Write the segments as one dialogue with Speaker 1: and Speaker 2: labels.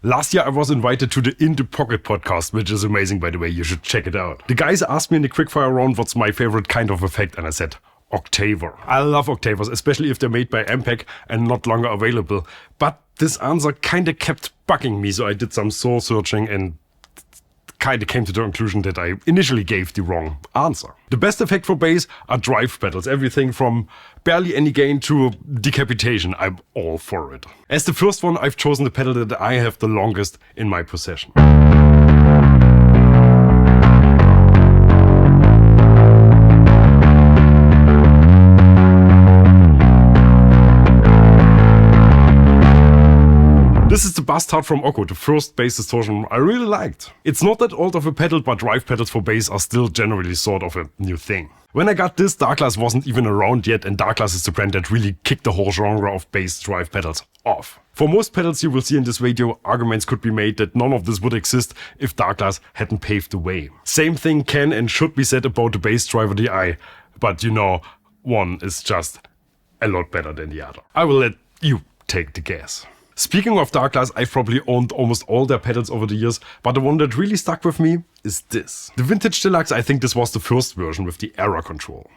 Speaker 1: Last year I was invited to the In The Pocket podcast, which is amazing by the way, you should check it out. The guys asked me in the quickfire round what's my favorite kind of effect and I said octaver. I love octavers, especially if they're made by MPEG and not longer available. But this answer kinda kept bugging me, so I did some soul searching and kinda came to the conclusion that I initially gave the wrong answer. The best effect for bass are drive pedals, everything from barely any gain to decapitation. I'm all for it. As the first one, I've chosen the pedal that I have the longest in my possession. This is the Basstard from OKKO, the first bass distortion I really liked. It's not that old of a pedal, but drive pedals for bass are still generally sort of a new thing. When I got this, Darkglass wasn't even around yet, and Darkglass is the brand that really kicked the whole genre of bass drive pedals off. For most pedals you will see in this video, arguments could be made that none of this would exist if Darkglass hadn't paved the way. Same thing can and should be said about the bass driver DI, but you know, one is just a lot better than the other. I will let you take the guess. Speaking of Darkglass, I've probably owned almost all their pedals over the years, but the one that really stuck with me is this. The vintage Deluxe, I think this was the first version with the error control.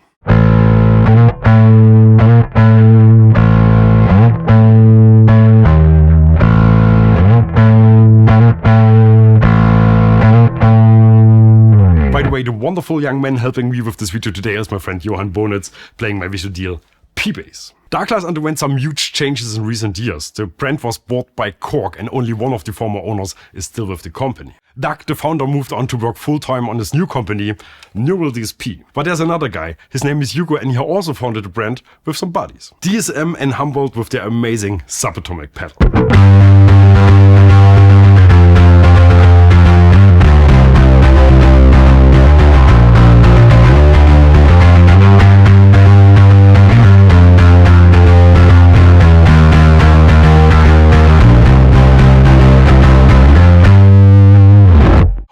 Speaker 1: By the way, the wonderful young man helping me with this video today is my friend Johann Bonitz, playing my visual deal P-Bass. Darkglass underwent some huge changes in recent years. The brand was bought by Korg and only one of the former owners is still with the company. Doug, the founder, moved on to work full-time on his new company, Neural DSP. But there's another guy, his name is Hugo and he also founded the brand with some buddies. DSM and Humboldt with their amazing Sub Atomic pedal.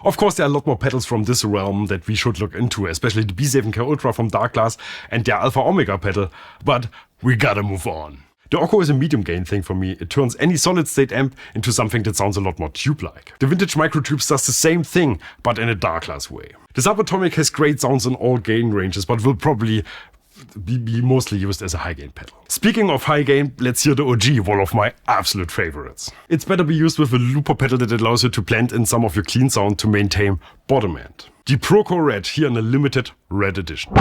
Speaker 1: Of course, there are a lot more pedals from this realm that we should look into, especially the B7K Ultra from Darkglass and their Alpha Omega pedal, but we gotta move on. The OKKO is a medium gain thing for me. It turns any solid state amp into something that sounds a lot more tube-like. The vintage Microtubes does the same thing, but in a Darkglass way. The Sub Atomic has great sounds in all gain ranges, but will probably be mostly used as a high gain pedal. Speaking of high gain, let's hear the OG, one of my absolute favorites. It's better be used with a looper pedal that allows you to blend in some of your clean sound to maintain bottom end. The PROCO Red here in a limited red edition.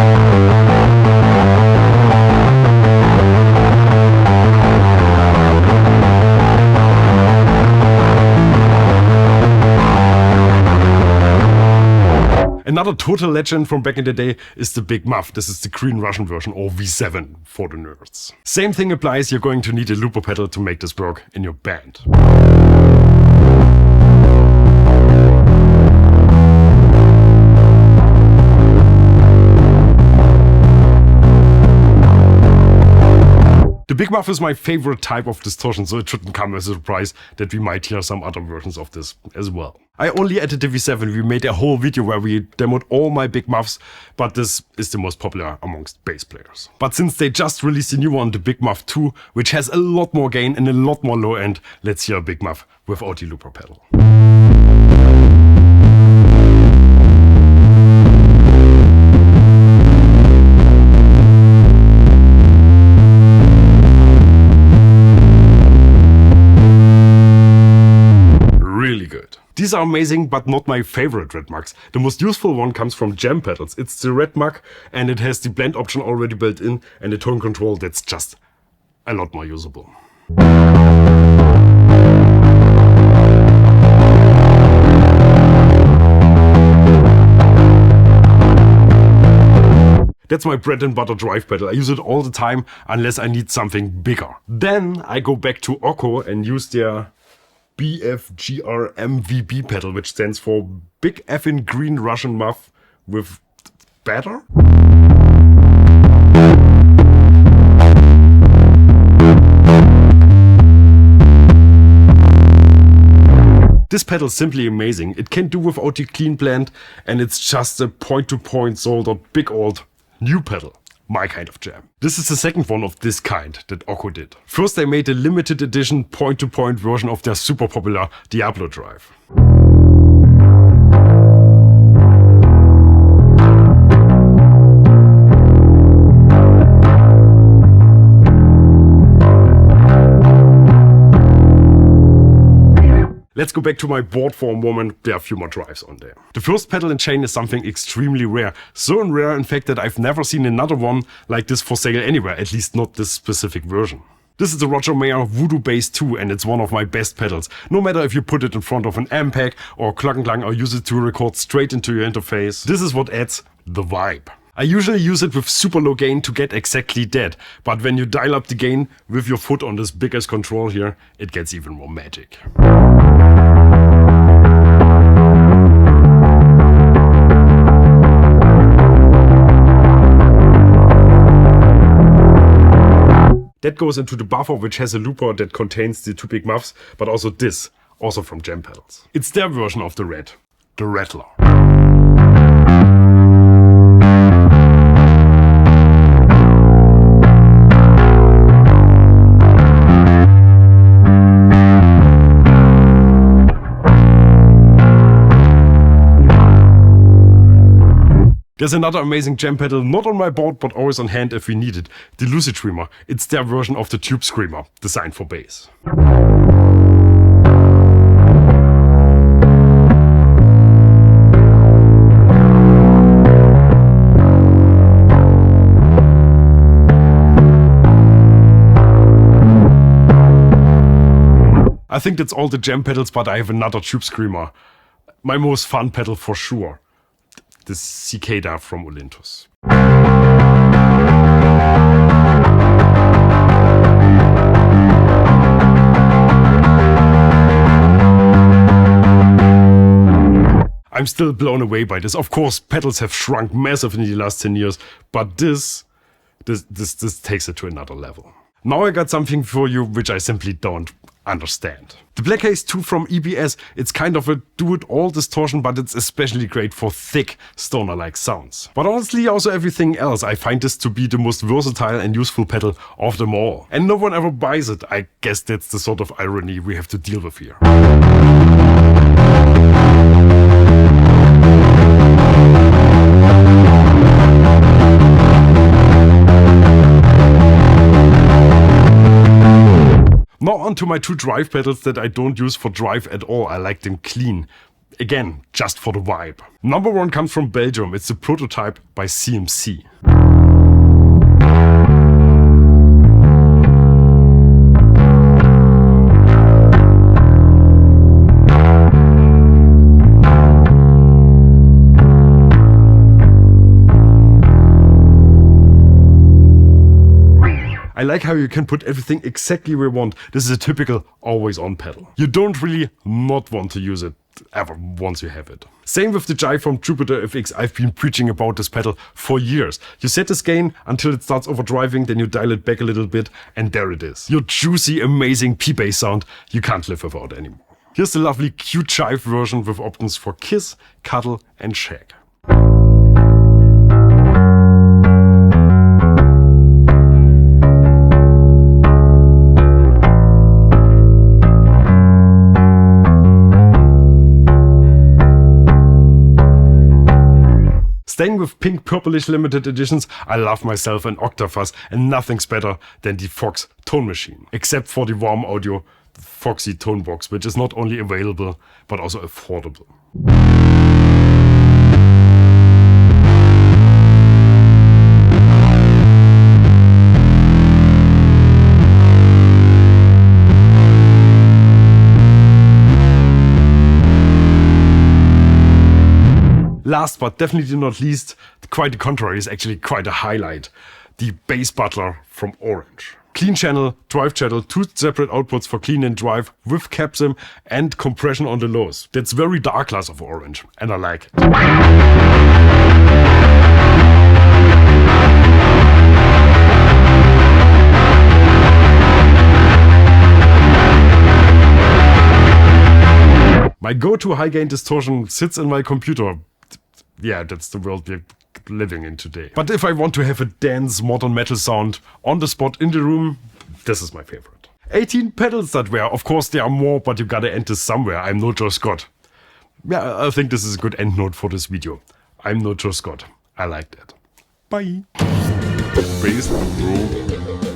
Speaker 1: Another total legend from back in the day is the Big Muff. This is the green Russian version, or V7 for the nerds. Same thing applies, you're going to need a looper pedal to make this work in your band. The Big Muff is my favorite type of distortion, so it shouldn't come as a surprise that we might hear some other versions of this as well. I only added the V7, we made a whole video where we demoed all my Big Muffs, but this is the most popular amongst bass players. But since they just released a new one, the Big Muff 2, which has a lot more gain and a lot more low end, let's hear a Big Muff without the looper pedal. These are amazing, but not my favorite Red Mucks. The most useful one comes from Jam Pedals. It's the Red Muck and it has the blend option already built in and a tone control that's just a lot more usable. That's my bread and butter drive pedal. I use it all the time unless I need something bigger. Then I go back to OKKO and use their BFGRMWB pedal, which stands for Big Effin' Green Russian Muff with better? This pedal is simply amazing. It can do without the clean blend and it's just a point-to-point soldered big old new pedal. my kind of jam. This is the second one of this kind that OKKO did. First they made a limited edition point-to-point version of their super popular Diablo drive. Let's go back to my board for a moment. There are a few more drives on there. The first pedal and chain is something extremely rare. So rare in fact that I've never seen another one like this for sale anywhere, at least not this specific version. This is the Roger Mayer Voodoo Bass 2 and it's one of my best pedals. No matter if you put it in front of an amp pack or Glock & Klang or use it to record straight into your interface, this is what adds the vibe. I usually use it with super low gain to get exactly that, but when you dial up the gain with your foot on this big ass control here, it gets even more magic. That goes into the buffer, which has a looper that contains the two big muffs, but also this, also from Jam Pedals. It's their version of the Red, the Rattler. There's another amazing jam pedal, not on my board but always on hand if we need it, the LucyDreamer. It's their version of the Tube Screamer, designed for bass. I think that's all the jam pedals, but I have another Tube Screamer. My most fun pedal for sure. The Cicada from Olinthus. I'm still blown away by this. Of course, pedals have shrunk massively in the last 10 years, but this takes it to another level. Now I got something for you which I simply don't understand. The Black Haze 2 from EBS, it's kind of a do-it-all distortion, but it's especially great for thick, stoner-like sounds. But honestly, also everything else, I find this to be the most versatile and useful pedal of them all. And no one ever buys it. I guess that's the sort of irony we have to deal with here. Now on to my two drive pedals that I don't use for drive at all. I like them clean. Again, just for the vibe. Number one comes from Belgium. It's the Prototype by CMC. I like how you can put everything exactly where you want. This is a typical always-on pedal. You don't really not want to use it ever once you have it. Same with the Jive from Jupiter FX. I've been preaching about this pedal for years. You set this gain until it starts overdriving, then you dial it back a little bit, and there it is. Your juicy, amazing P-bass sound you can't live without anymore. Here's the lovely cute Jive version with options for kiss, cuddle, and shake. Staying with pink purplish limited editions, I love myself an Octafuzz, and nothing's better than the Fox tone machine. Except for the warm audio, the Foxy tone box, which is not only available, but also affordable. Last but definitely not least, quite the contrary, is actually quite a highlight. The Bass Butler from Orange. Clean channel, drive channel, two separate outputs for clean and drive with capsim and compression on the lows. That's very Darkglass of Orange, and I like it. My go-to high-gain distortion sits in my computer. Yeah, that's the world we're living in today. But if I want to have a dense modern metal sound on the spot in the room, this is my favorite. 18 pedals that were, of course there are more, but you gotta end this somewhere. I'm no Joe Scott. Yeah, I think this is a good end note for this video. I'm no Joe Scott. I like that. Bye. Bass, bro.